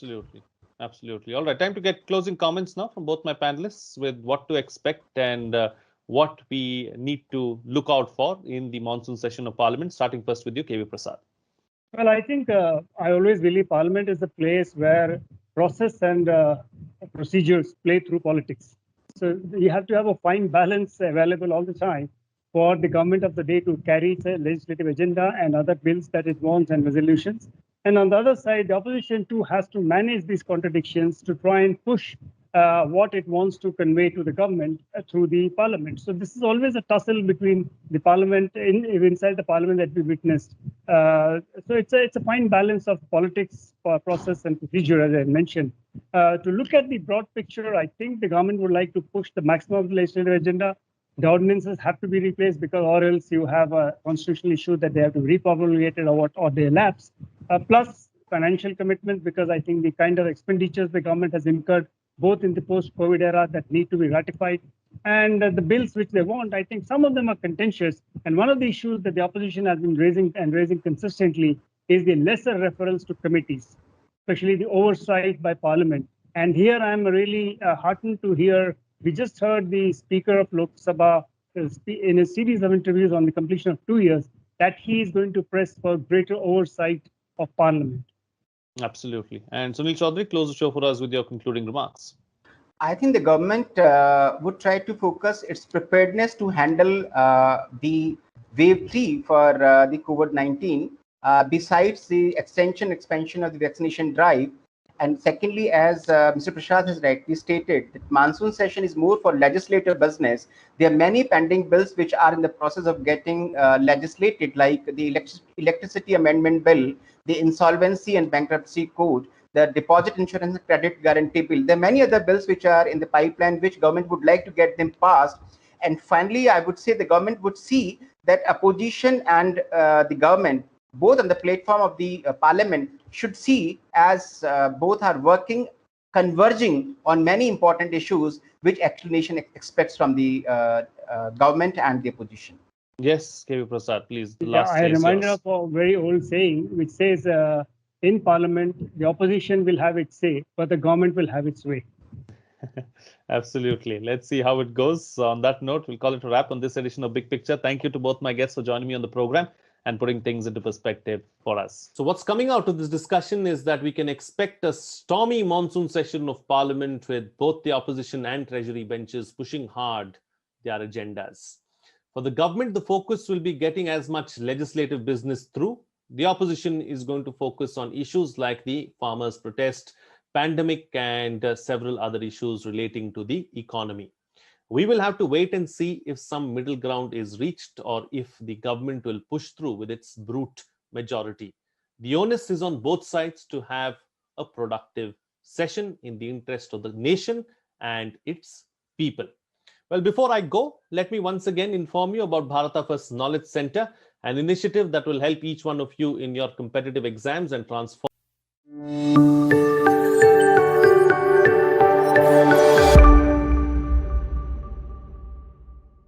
Absolutely. Absolutely. All right. Time to get closing comments now from both my panelists with what to expect and what we need to look out for in the monsoon session of Parliament. Starting first with you, KV Prasad. Well, I think I always believe Parliament is a place where process and procedures play through politics. So you have to have a fine balance available all the time for the government of the day to carry its legislative agenda and other bills that it wants and resolutions. And on the other side, the opposition too has to manage these contradictions to try and push what it wants to convey to the government through the parliament. So this is always a tussle between the parliament inside the parliament that we witnessed. So it's a fine balance of politics, process, and procedure, as I mentioned. To look at the broad picture, I think the government would like to push the maximum of the legislative agenda. The ordinances have to be replaced because, or else you have a constitutional issue that they have to be repromulgated or they elapse. Plus financial commitments, because I think the kind of expenditures the government has incurred both in the post-COVID era that need to be ratified and the bills which they want, I think some of them are contentious. And one of the issues that the opposition has been raising consistently is the lesser referrals to committees, especially the oversight by Parliament. And here I'm really heartened to hear, we just heard the Speaker of Lok Sabha in a series of interviews on the completion of 2 years, that he is going to press for greater oversight of Parliament. Absolutely. And Sunil Choudhary, close the show for us with your concluding remarks. I think the government would try to focus its preparedness to handle the wave 3 for the COVID-19, besides the expansion of the vaccination drive. And secondly, as Mr. Prasad has rightly stated, that monsoon session is more for legislative business. There are many pending bills which are in the process of getting legislated, like the electricity amendment bill, the insolvency and bankruptcy code, the deposit insurance and credit guarantee bill. There are many other bills which are in the pipeline which government would like to get them passed. And finally, I would say the government would see that opposition and the government, both on the platform of the parliament, should see as both are working, converging on many important issues which actual nation expects from the government and the opposition. Yes, KV Prasad, please. The Yeah, last I say is reminded yours. of a very old saying which says, in Parliament, the opposition will have its say, but the government will have its way. Absolutely. Let's see how it goes. On that note, we'll call it a wrap on this edition of Big Picture. Thank you to both my guests for joining me on the program and putting things into perspective for us. So what's coming out of this discussion is that we can expect a stormy monsoon session of Parliament with both the opposition and Treasury benches pushing hard their agendas. For the government, the focus will be getting as much legislative business through. The opposition is going to focus on issues like the farmers' protest, pandemic, and several other issues relating to the economy. We will have to wait and see if some middle ground is reached or if the government will push through with its brute majority. The onus is on both sides to have a productive session in the interest of the nation and its people. Well, before I go, let me once again inform you about Bharata First Knowledge Center, an initiative that will help each one of you in your competitive exams and transform